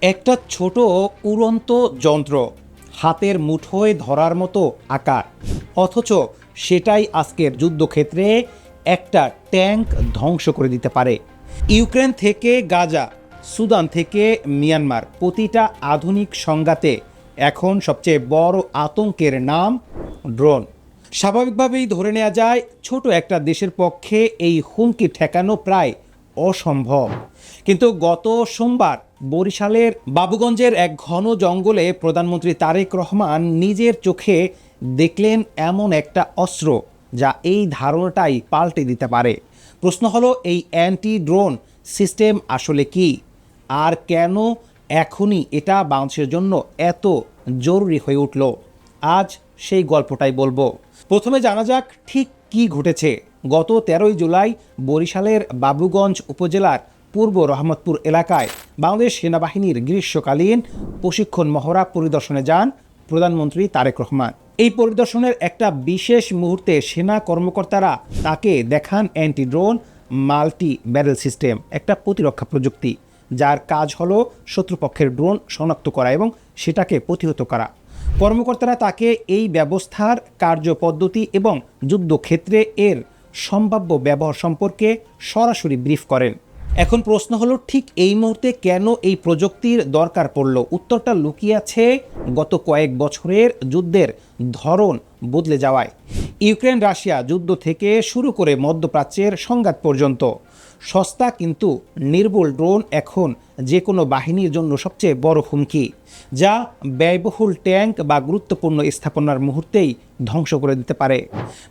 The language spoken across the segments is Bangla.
একটা ছোট উড়ন্ত যন্ত্র, হাতের মুঠোয় ধরার মতো আকার, অথচ সেটাই আজকের যুদ্ধক্ষেত্রে একটা ট্যাঙ্ক ধ্বংস করে দিতে পারে। ইউক্রেন থেকে গাজা, সুদান থেকে মিয়ানমার, প্রতিটা আধুনিক সংঘাতে এখন সবচেয়ে বড় আতঙ্কের নাম ড্রোন। স্বাভাবিকভাবেই ধরে নেওয়া যায় ছোট একটা দেশের পক্ষে এই হুমকি ঠেকানো প্রায় অসম্ভব। কিন্তু গত সোমবার বরিশালের বাবুগঞ্জের এক ঘন জঙ্গলে প্রধানমন্ত্রী তারেক রহমান নিজের চোখে দেখলেন এমন একটা অস্ত্র যা এই ধারণাটাই পাল্টে দিতে পারে। প্রশ্ন হলো, এই অ্যান্টি ড্রোন সিস্টেম আসলে কি, আর কেন এখনই এটা বাংলাদেশের জন্য এত জরুরি হয়ে উঠল? আজ সেই গল্পটাই বলবো। প্রথমে জানা যাক ঠিক কি ঘটেছে। গত 13ই জুলাই বরিশালের বাবুগঞ্জ উপজেলার পূর্ব রহমতপুর এলাকায় বাংলাদেশ সেনাবাহিনীর গ্রীষ্মকালীন প্রশিক্ষণ মহড়া পরিদর্শনে যান প্রধানমন্ত্রী তারেক রহমান। এই পরিদর্শনের একটা বিশেষ মুহূর্তে সেনা কর্মকর্তারা তাকে দেখান anti drone multi barrel system, একটা প্রতিরক্ষা প্রযুক্তি যার কাজ হলো শত্রুপক্ষের ড্রোন শনাক্ত করা এবং সেটাকে প্রতিহত করা। কর্মকর্তারা তাকে এই ব্যবস্থার কার্যপদ্ধতি এবং যুদ্ধক্ষেত্রে এর সম্ভাব্য ব্যবহার সম্পর্কে সরাসরি ব্রিফ করেন। এখন প্রশ্ন হলো, ঠিক এই মুহূর্তে কেন এই প্রযুক্তির দরকার পড়ল? উত্তরটা লুকিয়ে আছে গত কয়েক বছরের যুদ্ধের ধরন বদলে যাওয়ায়। ইউক্রেন রাশিয়া যুদ্ধ থেকে শুরু করে মধ্যপ্রাচ্যের সংঘাত পর্যন্ত সস্তা কিন্তু নির্ভুল ড্রোন এখন যে কোনো বাহিনীর জন্য সবচেয়ে বড় হুমকি, যা ব্যয়বহুল ট্যাঙ্ক বা গুরুত্বপূর্ণ স্থাপনার মুহূর্তেই ধ্বংস করে দিতে পারে।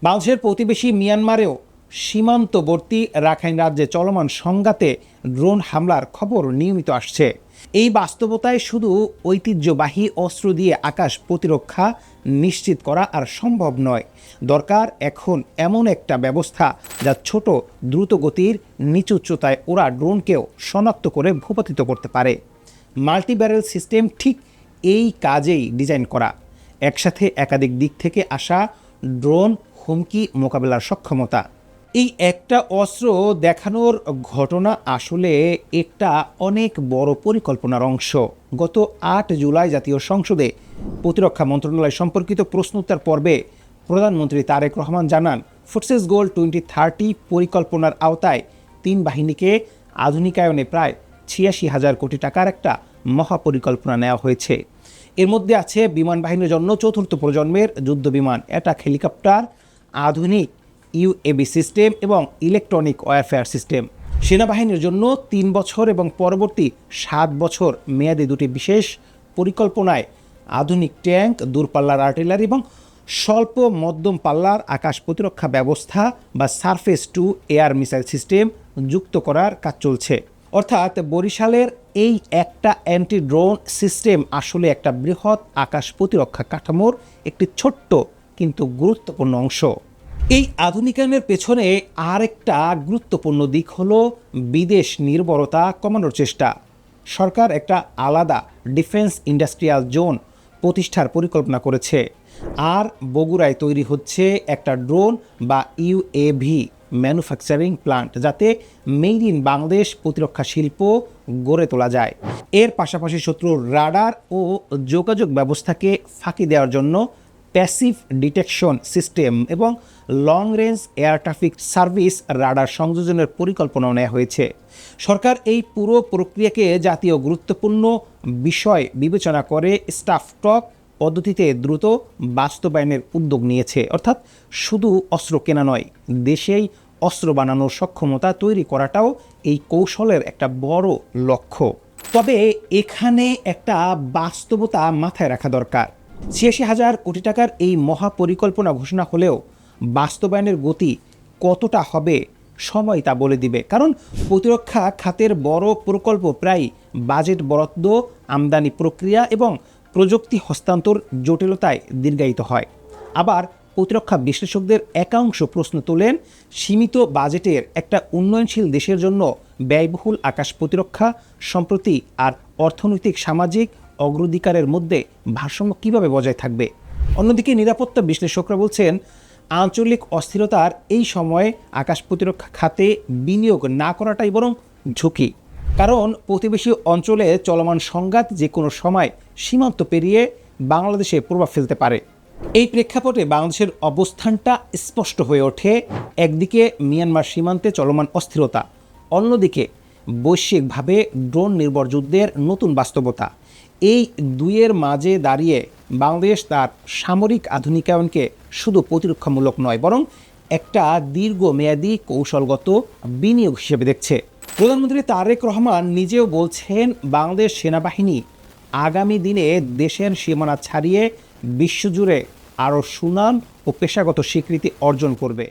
বাংলাদেশের প্রতিবেশী মিয়ানমারেও সীমান্তবর্তী রাখাইন রাজ্যে চলমান সংঘাতে ড্রোন হামলার খবর নিয়মিত আসছে। এই বাস্তবতায় শুধু ঐতিহ্যবাহী অস্ত্র দিয়ে আকাশ প্রতিরক্ষা নিশ্চিত করা আর সম্ভব নয়। দরকার এখন এমন একটা ব্যবস্থা যা ছোট দ্রুতগতির নিচু উচ্চতায় ওরা ড্রোনকেও শনাক্ত করে ভূপাতিত করতে পারে। মাল্টি ব্যারেল সিস্টেম ঠিক এই কাজেই ডিজাইন করা। একসাথে একাধিক দিক থেকে আসা ড্রোন হুমকি মোকাবেলার সক্ষমতা। এই একটা অস্ত্র দেখানোর ঘটনা আসলে একটা অনেক বড় পরিকল্পনার অংশ। গত 8 জুলাই জাতীয় সংসদে প্রতিরক্ষা মন্ত্রণালয় সম্পর্কিত প্রশ্নোত্তর পর্বে প্রধানমন্ত্রী তারেক রহমান জানান, ফোর্সেস গোল 2030 পরিকল্পনার আওতায় 3 বাহিনীকে আধুনিকায়নে প্রায় 86,000 কোটি টাকার একটা মহাপরিকল্পনা নেওয়া হয়েছে। এর মধ্যে আছে বিমান বাহিনীর জন্য 4th প্রজন্মের যুদ্ধ বিমান, অ্যাটাক হেলিকপ্টার, আধুনিক ইউএভি সিস্টেম এবং ইলেকট্রনিক ওয়ারফেয়ার সিস্টেম। সেনাবাহিনীর জন্য 3 বছর এবং পরবর্তী 7 বছর মেয়াদী দুটি বিশেষ পরিকল্পনায় আধুনিক ট্যাঙ্ক, দূরপাল্লার আর্টিলারি এবং স্বল্প মধ্যম পাল্লার আকাশ প্রতিরক্ষা ব্যবস্থা বা surface two air missile system যুক্ত করার কাজ চলছে। অর্থাৎ বরিশালের এই একটা অ্যান্টি ড্রোন সিস্টেম আসলে একটা বৃহৎ আকাশ প্রতিরক্ষা কাঠামোর একটি ছোট্ট কিন্তু গুরুত্বপূর্ণ অংশ। এই আধুনিকায়নের পেছনে আরেকটা গুরুত্বপূর্ণ দিক হলো বিদেশ নির্ভরতা কমানোর চেষ্টা। সরকার একটা আলাদা ডিফেন্স ইন্ডাস্ট্রিয়াল জোন প্রতিষ্ঠার পরিকল্পনা করেছে, আর বগুড়ায় তৈরি হচ্ছে একটা ড্রোন বা ইউএভি ম্যানুফ্যাকচারিং প্লান্ট, যাতে মেড ইন বাংলাদেশ প্রতিরক্ষা শিল্প গড়ে তোলা যায়। এর পাশাপাশি শত্রুর রাডার ও যোগাযোগ ব্যবস্থাকে ফাঁকি দেওয়ার জন্য প্যাসিভ ডিটেকশন সিস্টেম এবং long range air traffic service radar সংযোজনের পরিকল্পনাও নেওয়া হয়েছে। সরকার এই পুরো প্রক্রিয়াকে জাতীয় গুরুত্বপূর্ণ বিষয় বিবেচনা করে স্টাফ টক পদ্ধতিতে দ্রুত বাস্তবায়নের উদ্যোগ নিয়েছে। অর্থাৎ শুধু অস্ত্র কেনা নয়, দেশেই অস্ত্র বানানোর সক্ষমতা তৈরি করাটাও এই কৌশলের একটা বড় লক্ষ্য। তবে এখানে একটা বাস্তবতা মাথায় রাখা দরকার। 86,000 কোটি টাকার এই মহাপরিকল্পনা ঘোষণা হলেও বাস্তবায়নের গতি কতটা হবে সময় তা বলে দিবে। কারণ প্রতিরক্ষা খাতের বড় প্রকল্প প্রায় বাজেট বরাদ্দ, আমদানি প্রক্রিয়া এবং প্রযুক্তি হস্তান্তর জটিলতায় দীর্ঘায়িত হয়। আবার প্রতিরক্ষা বিশ্লেষকদের একাংশ প্রশ্ন তোলেন, সীমিত বাজেটের একটা উন্নয়নশীল দেশের জন্য ব্যয়বহুল আকাশ প্রতিরক্ষা সম্প্রতি আর অর্থনৈতিক সামাজিক অগ্রাধিকারের মধ্যে ভারসাম্য কীভাবে বজায় থাকবে? অন্যদিকে নিরাপত্তা বিশ্লেষকরা বলছেন, আঞ্চলিক অস্থিরতার এই সময়ে আকাশ প্রতিরক্ষা খাতে বিনিয়োগ না করাটাই বরং ঝুঁকি। কারণ প্রতিবেশী অঞ্চলে চলমান সংঘাত যে কোনো সময় সীমান্ত পেরিয়ে বাংলাদেশে প্রভাব ফেলতে পারে। এই প্রেক্ষাপটে বাংলাদেশের অবস্থানটা স্পষ্ট হয়ে ওঠে। একদিকে মিয়ানমার সীমান্তে চলমান অস্থিরতা, অন্যদিকে বৈশ্বিকভাবে ড্রোন নির্ভর যুদ্ধের নতুন বাস্তবতা। এই দুইয়ের মাঝে দাঁড়িয়ে বাংলাদেশ তার সামরিক আধুনিকায়নকে শুধু প্রতিরক্ষামূলক নয়, বরং একটা দীর্ঘমেয়াদী কৌশলগত বিনিয়োগ হিসেবে দেখছে। প্রধানমন্ত্রী তারেক রহমান নিজেও বলছেন, বাংলাদেশ সেনাবাহিনী আগামী দিনে দেশের সীমানা ছাড়িয়ে বিশ্বজুড়ে আরও সুনাম ও পেশাগত স্বীকৃতি অর্জন করবে।